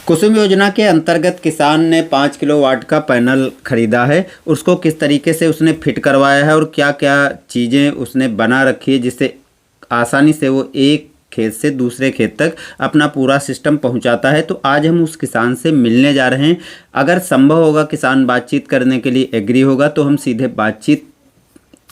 कुसुम योजना के अंतर्गत किसान ने 5 किलोवाट का पैनल खरीदा है। उसको किस तरीके से उसने फिट करवाया है और क्या क्या चीज़ें उसने बना रखी है जिससे आसानी से वो एक खेत से दूसरे खेत तक अपना पूरा सिस्टम पहुंचाता है। तो आज हम उस किसान से मिलने जा रहे हैं। अगर संभव होगा किसान बातचीत करने के लिए एग्री होगा तो हम सीधे बातचीत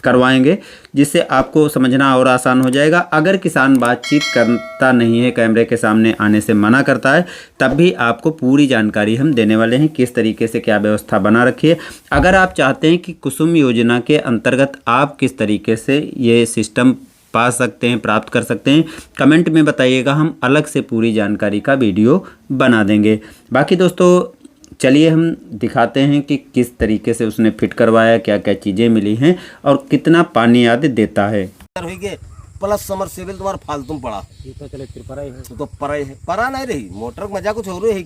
करवाएंगे, जिससे आपको समझना और आसान हो जाएगा। अगर किसान बातचीत करता नहीं है, कैमरे के सामने आने से मना करता है, तब भी आपको पूरी जानकारी हम देने वाले हैं किस तरीके से क्या व्यवस्था बना रखी है। अगर आप चाहते हैं कि कुसुम योजना के अंतर्गत आप किस तरीके से ये सिस्टम पा सकते हैं, प्राप्त कर सकते हैं, कमेंट में बताइएगा। हम अलग से पूरी जानकारी का वीडियो बना देंगे। बाकी दोस्तों चलिए हम दिखाते हैं कि किस तरीके से उसने फिट करवाया, क्या क्या चीज़ें मिली हैं और कितना पानी आदि देता है। प्लस समरसेबल तुम्हारा फालतू पड़ा तो चले फिर परा ही है, तो परा नहीं रही मोटर मजा कुछ और है।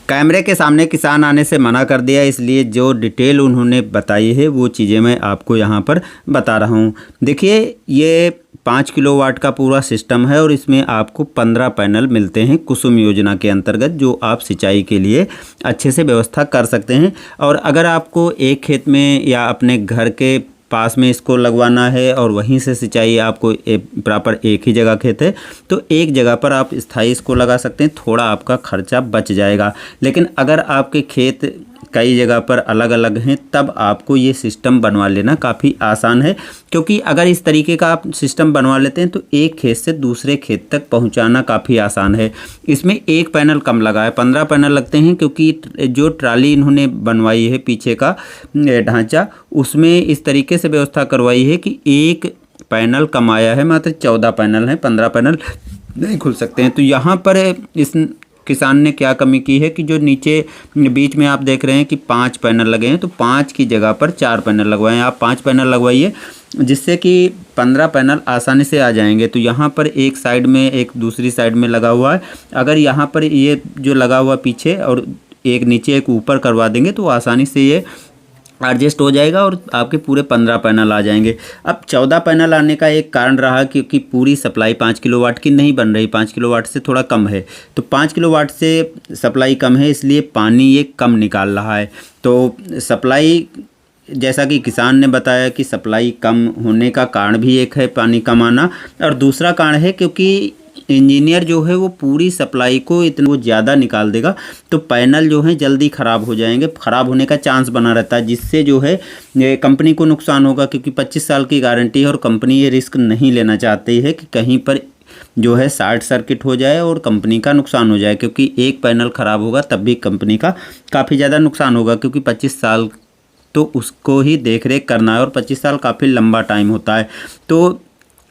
कैमरे के सामने किसान आने से मना कर दिया, इसलिए जो डिटेल उन्होंने बताई है वो चीज़ें मैं आपको यहाँ पर बता रहा हूँ। देखिए ये 5 किलोवाट का पूरा सिस्टम है और इसमें आपको 15 पैनल मिलते हैं कुसुम योजना के अंतर्गत, जो आप सिंचाई के लिए अच्छे से व्यवस्था कर सकते हैं। और अगर आपको एक खेत में या अपने घर के पास में इसको लगवाना है और वहीं से सिंचाई आपको प्रॉपर एक ही जगह खेत है तो एक जगह पर आप स्थायी इसको लगा सकते हैं, थोड़ा आपका खर्चा बच जाएगा। लेकिन अगर आपके खेत कई जगह पर अलग अलग हैं तब आपको ये सिस्टम बनवा लेना काफ़ी आसान है, क्योंकि अगर इस तरीके का आप सिस्टम बनवा लेते हैं तो एक खेत से दूसरे खेत तक पहुंचाना काफ़ी आसान है। इसमें एक पैनल कम लगा है, 15 पैनल लगते हैं, क्योंकि जो ट्राली इन्होंने बनवाई है पीछे का ढांचा उसमें इस तरीके से व्यवस्था करवाई है कि एक पैनल कम आया है, मात्र 14 पैनल हैं, 15 पैनल नहीं खुल सकते हैं। तो यहाँ पर इस किसान ने क्या कमी की है कि जो नीचे बीच में आप देख रहे हैं कि 5 पैनल लगे हैं, तो 5 की जगह पर 4 पैनल लगवाएं। आप 5 पैनल लगवाइए जिससे कि 15 पैनल आसानी से आ जाएंगे। तो यहाँ पर एक साइड में एक दूसरी साइड में लगा हुआ है, अगर यहाँ पर ये जो लगा हुआ पीछे और एक नीचे एक ऊपर करवा देंगे तो आसानी से ये एडजस्ट हो जाएगा और आपके पूरे 15 पैनल आ जाएंगे। अब 14 पैनल आने का एक कारण रहा क्योंकि पूरी सप्लाई 5 किलोवाट की नहीं बन रही, 5 किलोवाट से थोड़ा कम है। तो 5 किलोवाट से सप्लाई कम है, इसलिए पानी ये कम निकाल रहा है। तो सप्लाई, जैसा कि किसान ने बताया कि सप्लाई कम होने का कारण भी एक है पानी कम आना, और दूसरा कारण है क्योंकि इंजीनियर जो है वो पूरी सप्लाई को इतना वो ज़्यादा निकाल देगा तो पैनल जो है जल्दी ख़राब हो जाएंगे, ख़राब होने का चांस बना रहता है, जिससे जो है ये कंपनी को नुकसान होगा, क्योंकि 25 साल की गारंटी है और कंपनी ये रिस्क नहीं लेना चाहती है कि कहीं पर जो है शॉर्ट सर्किट हो जाए और कंपनी का नुकसान हो जाए, क्योंकि एक पैनल ख़राब होगा तब भी कंपनी का काफ़ी ज़्यादा नुकसान होगा, क्योंकि 25 साल तो उसको ही देख रेख करना है और 25 साल काफ़ी लंबा टाइम होता है। तो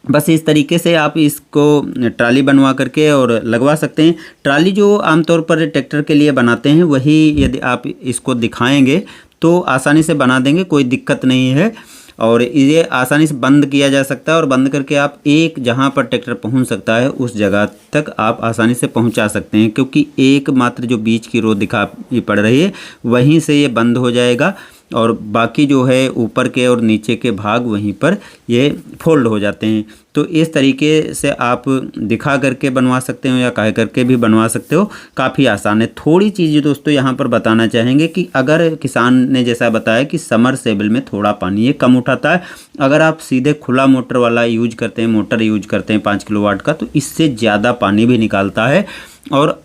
बस इस तरीके से आप इसको ट्राली बनवा करके और लगवा सकते हैं। ट्राली जो आमतौर पर ट्रैक्टर के लिए बनाते हैं वही यदि आप इसको दिखाएंगे तो आसानी से बना देंगे, कोई दिक्कत नहीं है। और ये आसानी से बंद किया जा सकता है और बंद करके आप एक जहां पर ट्रैक्टर पहुंच सकता है उस जगह तक आप आसानी से पहुंचा सकते हैं, क्योंकि एक मात्र जो बीच की रो दिखाई पड़ रही है वहीं से ये बंद हो जाएगा और बाकी जो है ऊपर के और नीचे के भाग वहीं पर ये फोल्ड हो जाते हैं। तो इस तरीके से आप दिखा करके बनवा सकते हो या कह करके भी बनवा सकते हो, काफ़ी आसान है। थोड़ी चीज़ दोस्तों यहाँ पर बताना चाहेंगे कि अगर किसान ने जैसा बताया कि समरसेबल में थोड़ा पानी ये कम उठाता है, अगर आप सीधे खुला मोटर वाला यूज करते हैं, मोटर यूज करते हैं 5 किलोवाट का, तो इससे ज़्यादा पानी भी निकालता है और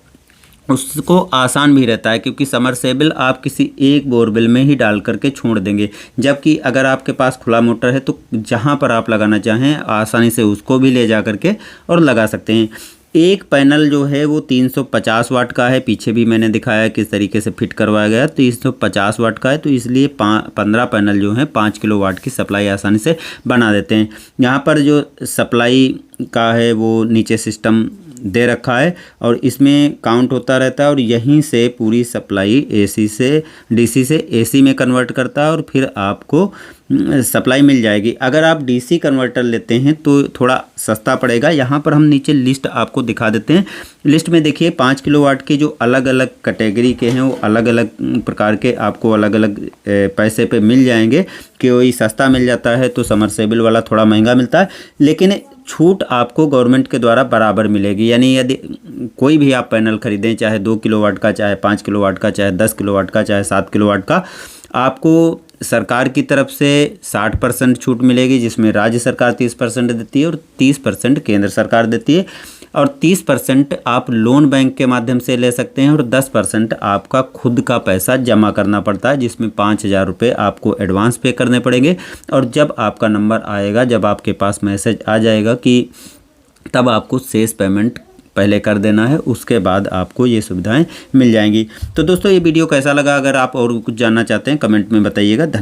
उसको आसान भी रहता है, क्योंकि समरसेबल आप किसी एक बोरवेल में ही डाल करके छोड़ देंगे, जबकि अगर आपके पास खुला मोटर है तो जहां पर आप लगाना चाहें आसानी से उसको भी ले जा करके और लगा सकते हैं। एक पैनल जो है वो 350 वाट का है, पीछे भी मैंने दिखाया किस तरीके से फिट करवाया गया, 350 वाट का है। तो इसलिए 15 पैनल जो हैं 5 किलोवाट की सप्लाई आसानी से बना देते हैं। यहाँ पर जो सप्लाई का है वो नीचे सिस्टम दे रखा है और इसमें काउंट होता रहता है और यहीं से पूरी सप्लाई एसी से डीसी से एसी में कन्वर्ट करता है और फिर आपको सप्लाई मिल जाएगी। अगर आप डीसी कन्वर्टर लेते हैं तो थोड़ा सस्ता पड़ेगा। यहाँ पर हम नीचे लिस्ट आपको दिखा देते हैं। लिस्ट में देखिए 5 किलोवाट के जो अलग अलग कैटेगरी के हैं वो अलग अलग प्रकार के आपको अलग अलग पैसे पे मिल जाएंगे। कोई सस्ता मिल जाता है तो समरसेबल वाला थोड़ा महंगा मिलता है, लेकिन छूट आपको गवर्नमेंट के द्वारा बराबर मिलेगी। यानी यदि कोई भी आप पैनल खरीदें, चाहे 2 किलोवाट का, चाहे 5 किलोवाट का, चाहे 10 किलोवाट का, चाहे 7 किलोवाट का, आपको सरकार की तरफ से 60% छूट मिलेगी, जिसमें राज्य सरकार 30% देती है और 30% केंद्र सरकार देती है, और 30% आप लोन बैंक के माध्यम से ले सकते हैं, और 10% आपका खुद का पैसा जमा करना पड़ता है, जिसमें 5,000 रुपये आपको एडवांस पे करने पड़ेंगे। और जब आपका नंबर आएगा, जब आपके पास मैसेज आ जाएगा कि तब आपको शेष पेमेंट पहले कर देना है, उसके बाद आपको ये सुविधाएं मिल जाएंगी। तो दोस्तों, ये वीडियो कैसा लगा? अगर आप और कुछ जानना चाहते हैं कमेंट में बताइएगा। धन्यवाद।